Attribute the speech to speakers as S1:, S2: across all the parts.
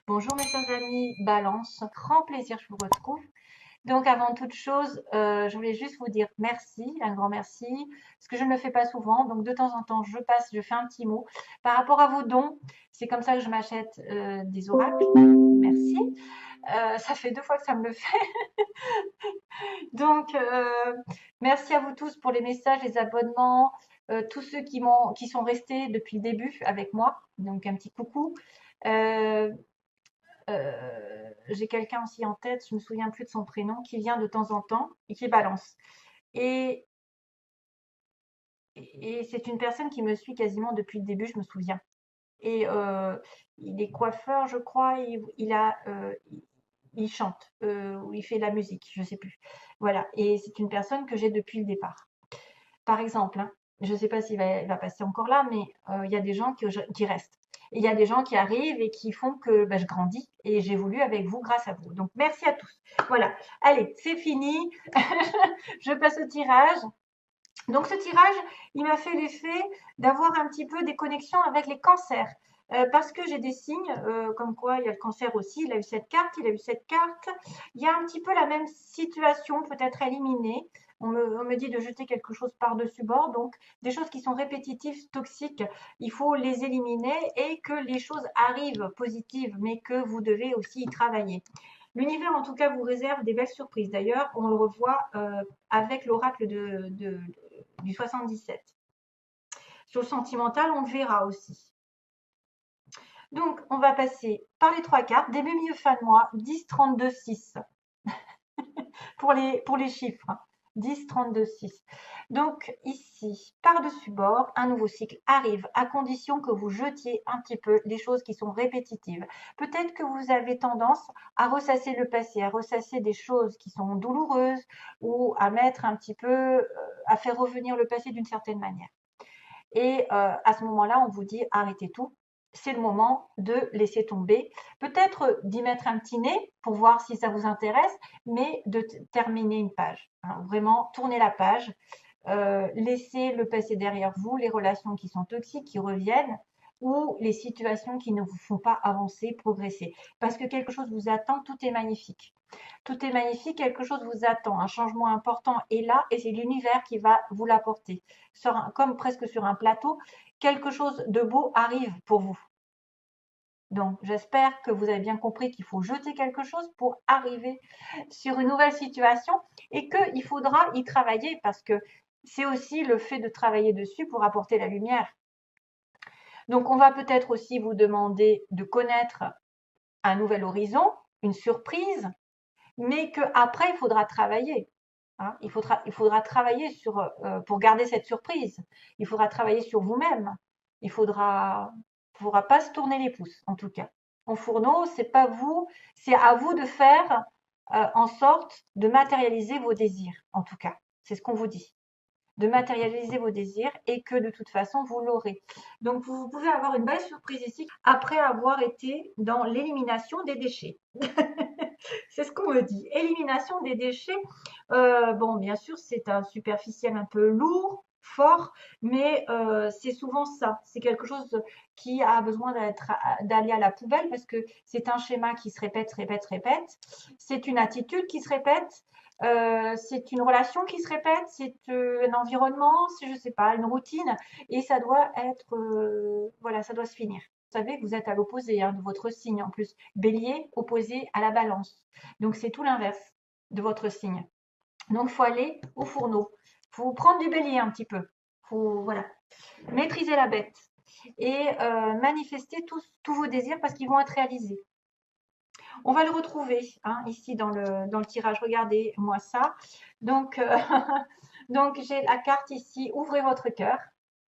S1: Bonjour mes chers amis, Balance, grand plaisir je vous retrouve. Donc avant toute chose, je voulais juste vous dire merci, un grand merci, parce que je ne le fais pas souvent. Donc de temps en temps, je fais un petit mot. Par rapport à vos dons, c'est comme ça que je m'achète des oracles. Merci. Ça fait 2 fois que ça me le fait. Donc merci à vous tous pour les messages, les abonnements, tous ceux qui sont restés depuis le début avec moi. Donc un petit coucou. Euh, j'ai quelqu'un aussi en tête, je me souviens plus de son prénom, qui vient de temps en temps et qui balance. Et, et c'est une personne qui me suit quasiment depuis le début, je me souviens. Et il est coiffeur, je crois, il chante ou il fait de la musique, je sais plus. Voilà, et c'est une personne que j'ai depuis le départ. Par exemple, hein, je ne sais pas il va passer encore là, mais il y a des gens qui restent. Et il y a des gens qui arrivent et qui font que je grandis et j'évolue avec vous grâce à vous. Donc merci à tous. Voilà. Allez, c'est fini. Je passe au tirage. Donc ce tirage, il m'a fait l'effet d'avoir un petit peu des connexions avec les cancers. Parce que j'ai des signes, comme quoi il y a le cancer aussi, il a eu cette carte, il a eu cette carte. Il y a un petit peu la même situation, peut-être éliminée. On me dit de jeter quelque chose par-dessus bord, donc des choses qui sont répétitives, toxiques, il faut les éliminer et que les choses arrivent positives, mais que vous devez aussi y travailler. L'univers, en tout cas, vous réserve des belles surprises. D'ailleurs, on le revoit avec l'oracle du 77. Sur le sentimental, on le verra aussi. Donc, on va passer par les 3 cartes. Début, milieu, fin de mois. 10, 32, 6. Pour les chiffres. 10, 32, 6. Donc, ici, par-dessus bord, un nouveau cycle arrive à condition que vous jetiez un petit peu les choses qui sont répétitives. Peut-être que vous avez tendance à ressasser le passé, à ressasser des choses qui sont douloureuses ou à mettre un petit peu, à faire revenir le passé d'une certaine manière. Et à ce moment-là, on vous dit arrêtez tout. C'est le moment de laisser tomber. Peut-être d'y mettre un petit nez pour voir si ça vous intéresse, mais de terminer une page. Hein, vraiment, tournez la page. Laissez le passé derrière vous, les relations qui sont toxiques, qui reviennent, ou les situations qui ne vous font pas avancer, progresser. Parce que quelque chose vous attend, tout est magnifique. Tout est magnifique, quelque chose vous attend, un changement important est là et c'est l'univers qui va vous l'apporter. Comme presque sur un plateau, quelque chose de beau arrive pour vous. Donc, j'espère que vous avez bien compris qu'il faut jeter quelque chose pour arriver sur une nouvelle situation et qu'il faudra y travailler parce que c'est aussi le fait de travailler dessus pour apporter la lumière. Donc, on va peut-être aussi vous demander de connaître un nouvel horizon, une surprise, mais qu'après, il faudra travailler. Hein. Il faudra travailler pour garder cette surprise. Il faudra travailler sur vous-même. Il faudra pas se tourner les pouces, en tout cas. En fourneau, c'est pas vous, c'est à vous de faire en sorte de matérialiser vos désirs, en tout cas. C'est ce qu'on vous dit. De matérialiser vos désirs et que de toute façon, vous l'aurez. Donc, vous pouvez avoir une belle surprise ici après avoir été dans l'élimination des déchets. C'est ce qu'on me dit. Élimination des déchets. Bon, bien sûr, c'est un superficiel un peu lourd, fort, mais c'est souvent ça. C'est quelque chose qui a besoin d'aller à la poubelle parce que c'est un schéma qui se répète, se répète, se répète. C'est une attitude qui se répète. C'est une relation qui se répète, c'est un environnement, c'est je sais pas, une routine, et ça doit être, voilà, ça doit se finir. Vous savez que vous êtes à l'opposé hein, de votre signe en plus. Bélier opposé à la balance. Donc c'est tout l'inverse de votre signe. Donc il faut aller au fourneau. Il faut prendre du bélier un petit peu. Faut voilà, maîtriser la bête et manifester tous vos désirs parce qu'ils vont être réalisés. On va le retrouver hein, ici dans le tirage. Regardez-moi ça. Donc, donc j'ai la carte ici. Ouvrez votre cœur.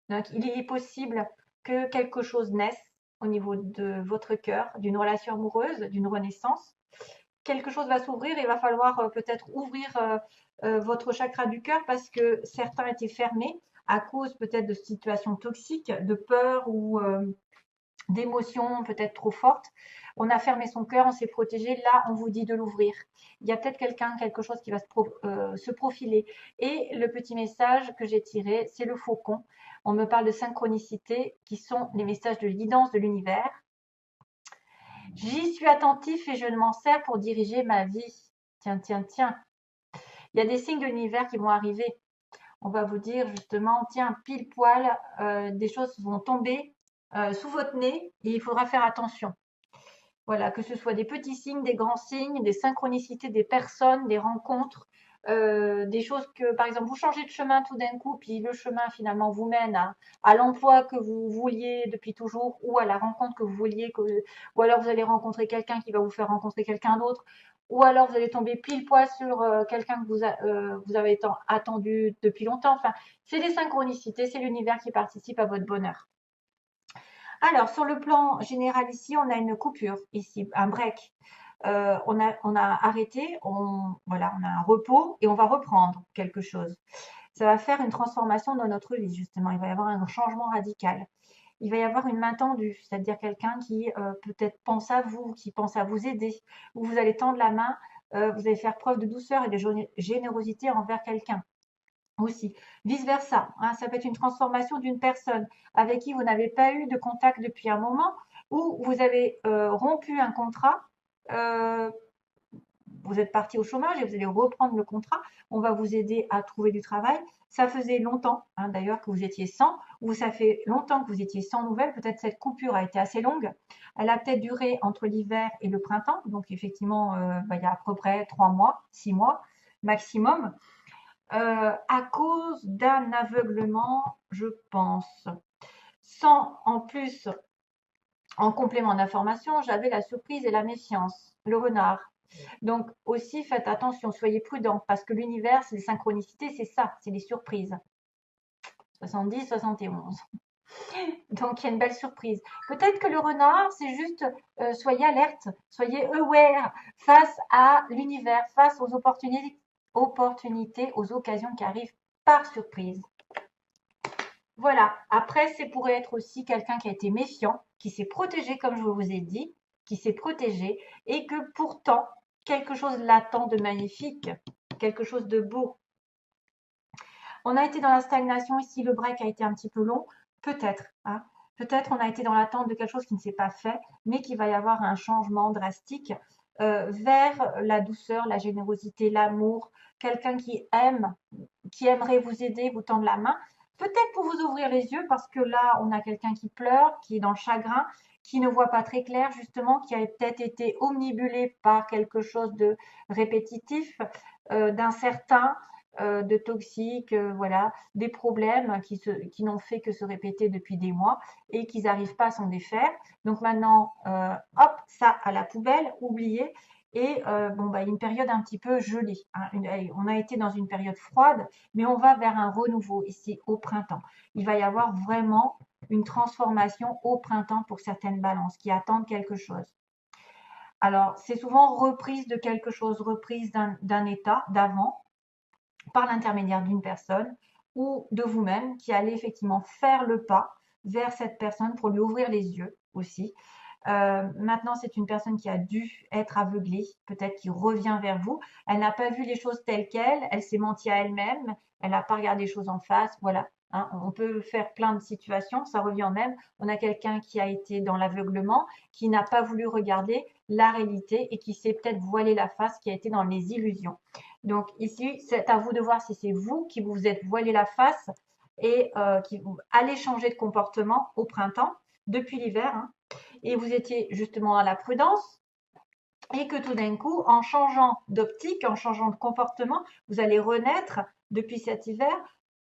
S1: Donc il est possible que quelque chose naisse au niveau de votre cœur, d'une relation amoureuse, d'une renaissance. Quelque chose va s'ouvrir et il va falloir peut-être ouvrir votre chakra du cœur parce que certains étaient fermés à cause peut-être de situations toxiques, de peur ou d'émotions peut-être trop fortes. On a fermé son cœur, on s'est protégé. Là, on vous dit de l'ouvrir. Il y a peut-être quelque chose qui va se profiler. Et le petit message que j'ai tiré, c'est le faucon. On me parle de synchronicité, qui sont les messages de guidance de l'univers. J'y suis attentif et je m'en sers pour diriger ma vie. Tiens, tiens, tiens. Il y a des signes de l'univers qui vont arriver. On va vous dire justement, tiens, pile poil, des choses vont tomber sous votre nez et il faudra faire attention. Voilà, que ce soit des petits signes, des grands signes, des synchronicités des personnes, des rencontres, des choses que, par exemple, vous changez de chemin tout d'un coup, puis le chemin finalement vous mène à l'emploi que vous vouliez depuis toujours ou à la rencontre que vous vouliez, ou alors vous allez rencontrer quelqu'un qui va vous faire rencontrer quelqu'un d'autre, ou alors vous allez tomber pile poil sur quelqu'un que vous avez attendu depuis longtemps. Enfin, c'est des synchronicités, c'est l'univers qui participe à votre bonheur. Alors, sur le plan général ici, on a une coupure, ici, un break. On a arrêté, voilà, on a un repos et on va reprendre quelque chose. Ça va faire une transformation dans notre vie, justement. Il va y avoir un changement radical. Il va y avoir une main tendue, c'est-à-dire quelqu'un qui peut-être pense à vous, qui pense à vous aider, ou vous allez tendre la main, vous allez faire preuve de douceur et de générosité envers quelqu'un aussi. Vice-versa, hein, ça peut être une transformation d'une personne avec qui vous n'avez pas eu de contact depuis un moment ou vous avez rompu un contrat, euh, vous êtes parti au chômage et vous allez reprendre le contrat. On va vous aider à trouver du travail. Ça faisait longtemps, hein, d'ailleurs, que vous étiez sans, ou ça fait longtemps que vous étiez sans nouvelles. Peut-être cette coupure a été assez longue. Elle a peut-être duré entre l'hiver et le printemps. Donc, effectivement, il y a à peu près 3 mois, 6 mois maximum. À cause d'un aveuglement, je pense. Sans, en plus, en complément d'information, j'avais la surprise et la méfiance, le renard. Donc aussi, faites attention, soyez prudents, parce que l'univers, c'est les synchronicités, c'est ça, c'est les surprises. 70, 71. Donc il y a une belle surprise. Peut-être que le renard, c'est juste, soyez alerte, soyez aware face à l'univers, face aux opportunités, aux occasions qui arrivent par surprise. Voilà. Après, c'est pourrait être aussi quelqu'un qui a été méfiant, qui s'est protégé, comme je vous ai dit, qui s'est protégé, et que pourtant, quelque chose l'attend de magnifique, quelque chose de beau. On a été dans la stagnation ici, le break a été un petit peu long, peut-être. Hein. Peut-être on a été dans l'attente de quelque chose qui ne s'est pas fait, mais qu'il va y avoir un changement drastique vers la douceur, la générosité, l'amour, quelqu'un qui aime, qui aimerait vous aider, vous tendre la main, peut-être pour vous ouvrir les yeux, parce que là, on a quelqu'un qui pleure, qui est dans le chagrin, qui ne voit pas très clair, justement, qui a peut-être été omnibulé par quelque chose de répétitif, d'incertain, de toxique, voilà, des problèmes qui n'ont fait que se répéter depuis des mois et qu'ils n'arrivent pas à s'en défaire. Donc maintenant, hop, ça à la poubelle, oubliez. Et bon, bah, une période un petit peu gelée. Hein. On a été dans une période froide, mais on va vers un renouveau ici au printemps. Il va y avoir vraiment une transformation au printemps pour certaines balances qui attendent quelque chose. Alors, c'est souvent reprise de quelque chose, reprise d'un état d'avant, par l'intermédiaire d'une personne ou de vous-même qui allez effectivement faire le pas vers cette personne pour lui ouvrir les yeux aussi. Maintenant, c'est une personne qui a dû être aveuglée, peut-être qui revient vers vous. Elle n'a pas vu les choses telles quelles, elle s'est menti à elle-même, elle n'a pas regardé les choses en face. Voilà, hein, on peut faire plein de situations, ça revient au même. On a quelqu'un qui a été dans l'aveuglement, qui n'a pas voulu regarder la réalité et qui s'est peut-être voilé la face, qui a été dans les illusions. Donc ici, c'est à vous de voir si c'est vous qui vous êtes voilé la face et qui allez changer de comportement au printemps, depuis l'hiver, hein, et vous étiez justement à la prudence, et que tout d'un coup, en changeant d'optique, en changeant de comportement, vous allez renaître depuis cet hiver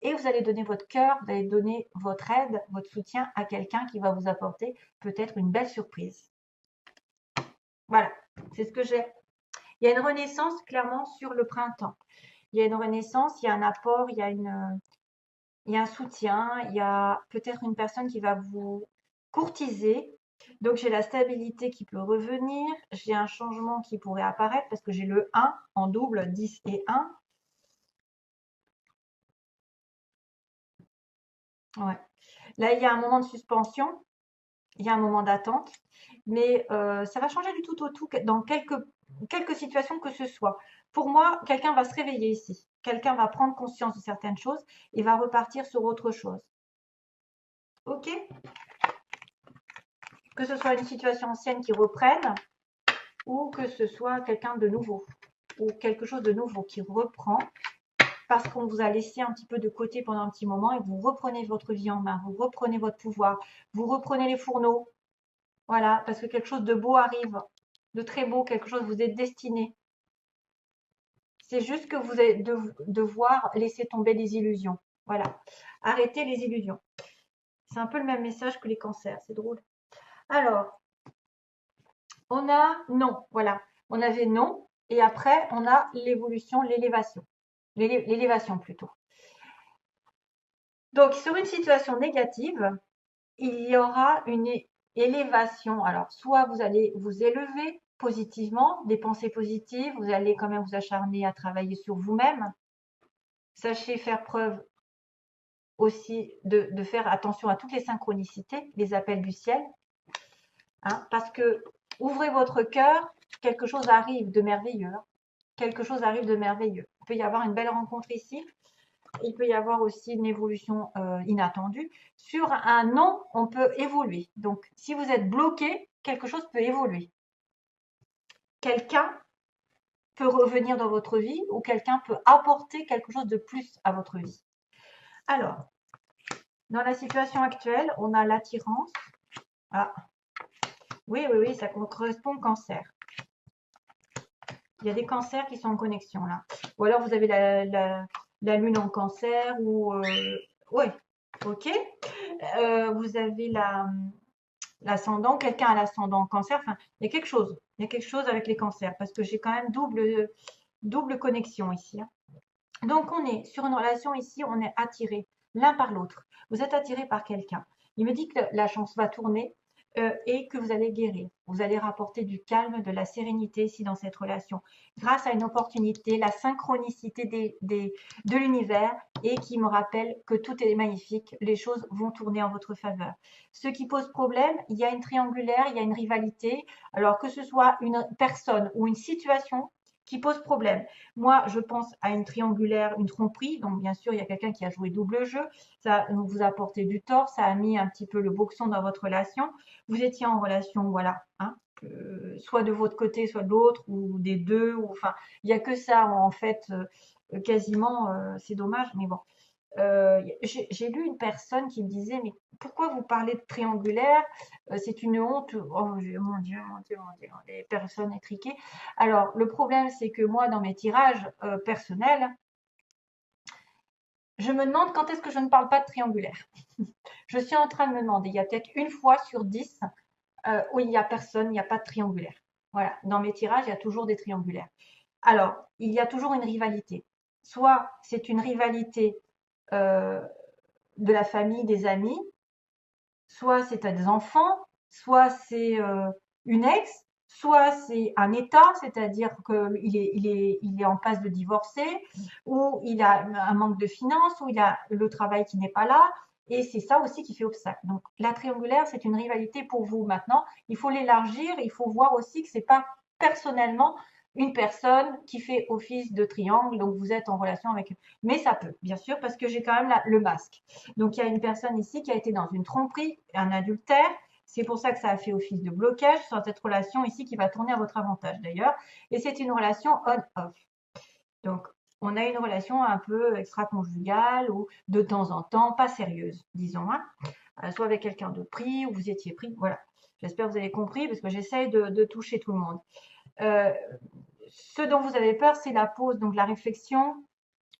S1: et vous allez donner votre cœur, vous allez donner votre aide, votre soutien à quelqu'un qui va vous apporter peut-être une belle surprise. Voilà, c'est ce que j'ai. Il y a une renaissance clairement sur le printemps. Il y a une renaissance, il y a un apport, il y a un soutien, il y a peut-être une personne qui va vous courtiser. Donc j'ai la stabilité qui peut revenir, j'ai un changement qui pourrait apparaître parce que j'ai le 1 en double, 10 et 1. Ouais. Là, il y a un moment de suspension, il y a un moment d'attente, mais ça va changer du tout au tout dans quelques situations que ce soit. Pour moi, quelqu'un va se réveiller ici. Quelqu'un va prendre conscience de certaines choses et va repartir sur autre chose. Ok? Que ce soit une situation ancienne qui reprenne ou que ce soit quelqu'un de nouveau, ou quelque chose de nouveau qui reprend parce qu'on vous a laissé un petit peu de côté pendant un petit moment et vous reprenez votre vie en main, vous reprenez votre pouvoir, vous reprenez les fourneaux. Voilà, parce que quelque chose de beau arrive, de très beau, quelque chose vous êtes destiné. C'est juste que vous allez devoir laisser tomber les illusions. Voilà, arrêtez les illusions. C'est un peu le même message que les cancers, c'est drôle. Alors, on a non, voilà. On avait non, et après, on a l'évolution, l'élévation. L'élévation plutôt. Donc, sur une situation négative, il y aura une élévation. Alors, soit vous allez vous élever positivement, des pensées positives, vous allez quand même vous acharner à travailler sur vous-même. Sachez faire preuve aussi de faire attention à toutes les synchronicités, les appels du ciel, hein, parce que ouvrez votre cœur, quelque chose arrive de merveilleux. Quelque chose arrive de merveilleux. Il peut y avoir une belle rencontre ici. Il peut y avoir aussi une évolution inattendue. Sur un non, on peut évoluer. Donc, si vous êtes bloqué, quelque chose peut évoluer. Quelqu'un peut revenir dans votre vie ou quelqu'un peut apporter quelque chose de plus à votre vie. Alors, dans la situation actuelle, on a l'attirance. Ah, oui, ça correspond au cancer. Il y a des cancers qui sont en connexion là. Ou alors vous avez la lune en cancer ou ouais, ok. Vous avez l'ascendant, quelqu'un a l'ascendant en cancer. Enfin, il y a quelque chose. Il y a quelque chose avec les cancers parce que j'ai quand même double connexion ici, hein. Donc on est sur une relation ici, on est attiré l'un par l'autre. Vous êtes attiré par quelqu'un. Il me dit que la chance va tourner et que vous allez guérir. Vous allez rapporter du calme, de la sérénité ici dans cette relation, grâce à une opportunité, la synchronicité de l'univers et qui me rappelle que tout est magnifique, les choses vont tourner en votre faveur. Ce qui pose problème, il y a une triangulaire, il y a une rivalité, alors que ce soit une personne ou une situation qui pose problème. Moi, je pense à une triangulaire, une tromperie. Donc, bien sûr, il y a quelqu'un qui a joué double jeu. Ça vous a apporté du tort. Ça a mis un petit peu le boxon dans votre relation. Vous étiez en relation, voilà, hein, soit de votre côté, soit de l'autre, ou des deux. Ou, enfin, il n'y a que ça, en fait, quasiment. C'est dommage, mais bon. J'ai lu une personne qui me disait, mais pourquoi vous parlez de triangulaire? C'est une honte. Oh mon Dieu, mon Dieu, les personnes étriquées. Alors, le problème, c'est que moi, dans mes tirages personnels, je me demande quand est-ce que je ne parle pas de triangulaire. Je suis en train de me demander, il y a peut-être une fois sur 10 où il n'y a personne, il n'y a pas de triangulaire. Voilà, dans mes tirages, il y a toujours des triangulaires. Alors, il y a toujours une rivalité. Soit c'est une rivalité euh, de la famille, des amis, soit c'est des enfants, soit c'est une ex, soit c'est un état, c'est-à-dire qu'il est en passe de divorcer, ou il a un manque de finances, ou il a le travail qui n'est pas là, et c'est ça aussi qui fait obstacle. Donc la triangulaire, c'est une rivalité pour vous maintenant. Il faut l'élargir, il faut voir aussi que c'est pas personnellement une personne qui fait office de triangle, donc vous êtes en relation avec. Mais ça peut, bien sûr, parce que j'ai quand même le masque. Donc il y a une personne ici qui a été dans une tromperie, un adultère. C'est pour ça que ça a fait office de blocage sur cette relation ici qui va tourner à votre avantage d'ailleurs. Et c'est une relation on-off. Donc on a une relation un peu extra-conjugale ou de temps en temps pas sérieuse, disons, hein. Soit avec quelqu'un de pris ou vous étiez pris. Voilà. J'espère que vous avez compris parce que j'essaye de toucher tout le monde. Ce dont vous avez peur, c'est la pause, donc la réflexion.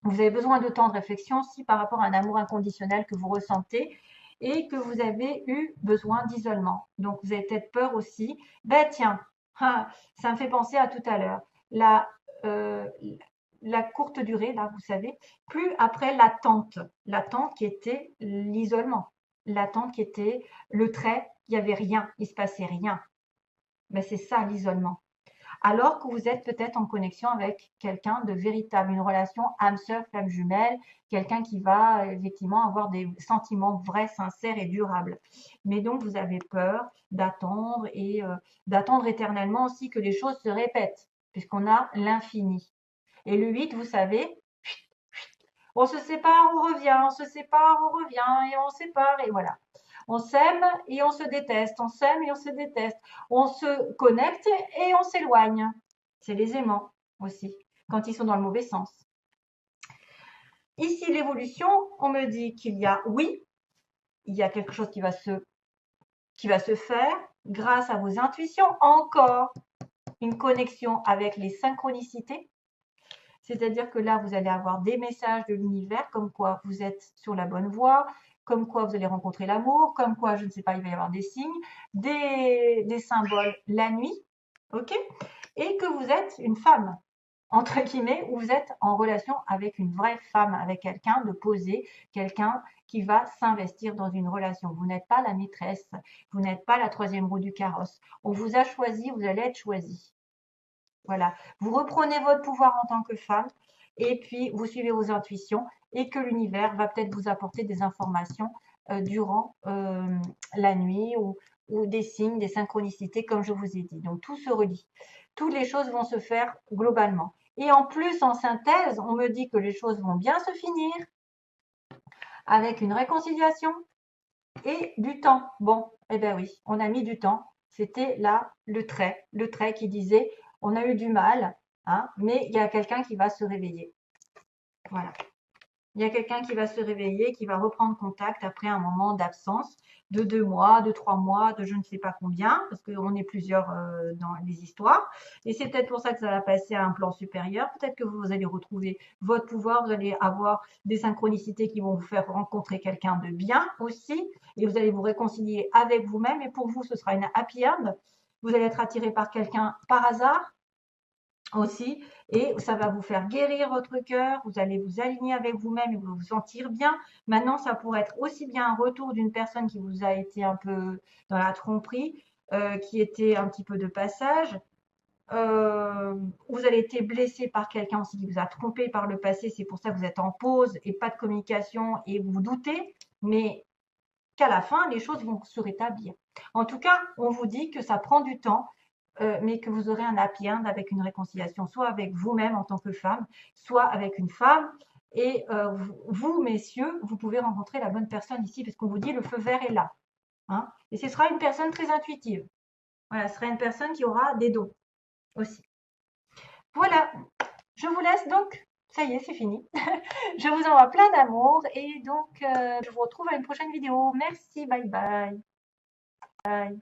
S1: Vous avez besoin de temps de réflexion aussi par rapport à un amour inconditionnel que vous ressentez et que vous avez eu besoin d'isolement. Donc, vous avez peut-être peur aussi. Ben tiens, ça me fait penser à tout à l'heure. Euh, la courte durée, là, vous savez, plus après l'attente. L'attente qui était l'isolement. L'attente qui était le trait, il n'y avait rien, il ne se passait rien. Ben, c'est ça l'isolement. Alors que vous êtes peut-être en connexion avec quelqu'un de véritable, une relation âme sœur, flamme jumelle, quelqu'un qui va effectivement avoir des sentiments vrais, sincères et durables. Mais donc vous avez peur d'attendre et d'attendre éternellement aussi que les choses se répètent, puisqu'on a l'infini. Et le 8, vous savez, on se sépare, on revient, on se sépare, on revient et on sépare et voilà. On s'aime et on se déteste, on s'aime et on se déteste. On se connecte et on s'éloigne. C'est les aimants aussi, quand ils sont dans le mauvais sens. Ici, l'évolution, on me dit qu'il y a, oui, il y a quelque chose qui va se faire grâce à vos intuitions. Encore une connexion avec les synchronicités. C'est-à-dire que là, vous allez avoir des messages de l'univers comme quoi vous êtes sur la bonne voie, comme quoi vous allez rencontrer l'amour, comme quoi, je ne sais pas, il va y avoir des signes, des symboles la nuit, ok? Et que vous êtes une femme, entre guillemets, où vous êtes en relation avec une vraie femme, avec quelqu'un de posé, quelqu'un qui va s'investir dans une relation. Vous n'êtes pas la maîtresse, vous n'êtes pas la troisième roue du carrosse. On vous a choisi, vous allez être choisi. Voilà, vous reprenez votre pouvoir en tant que femme et puis vous suivez vos intuitions et que l'univers va peut-être vous apporter des informations durant la nuit ou des signes, des synchronicités comme je vous ai dit. Donc tout se relie. Toutes les choses vont se faire globalement. Et en plus, en synthèse, on me dit que les choses vont bien se finir avec une réconciliation et du temps. Bon, eh bien oui, on a mis du temps. C'était là le trait qui disait on a eu du mal, hein, mais il y a quelqu'un qui va se réveiller. Voilà. Il y a quelqu'un qui va se réveiller, qui va reprendre contact après un moment d'absence de 2 mois, de 3 mois, de je ne sais pas combien, parce qu'on est plusieurs dans les histoires. Et c'est peut-être pour ça que ça va passer à un plan supérieur. Peut-être que vous allez retrouver votre pouvoir, vous allez avoir des synchronicités qui vont vous faire rencontrer quelqu'un de bien aussi, et vous allez vous réconcilier avec vous-même. Et pour vous, ce sera une happy end. Vous allez être attiré par quelqu'un par hasard aussi, et ça va vous faire guérir votre cœur, vous allez vous aligner avec vous-même et vous vous sentir bien. Maintenant, ça pourrait être aussi bien un retour d'une personne qui vous a été un peu dans la tromperie, qui était un petit peu de passage. Vous avez été blessé par quelqu'un aussi qui vous a trompé par le passé, c'est pour ça que vous êtes en pause et pas de communication et vous doutez, mais qu'à la fin, les choses vont se rétablir. En tout cas, on vous dit que ça prend du temps, mais que vous aurez un happy end avec une réconciliation, soit avec vous-même en tant que femme, soit avec une femme. Et vous, messieurs, vous pouvez rencontrer la bonne personne ici, parce qu'on vous dit le feu vert est là. Hein, et ce sera une personne très intuitive. Voilà, ce sera une personne qui aura des dons aussi. Voilà, je vous laisse donc. Ça y est, c'est fini. Je vous envoie plein d'amour et donc je vous retrouve à une prochaine vidéo. Merci, bye bye. Bye.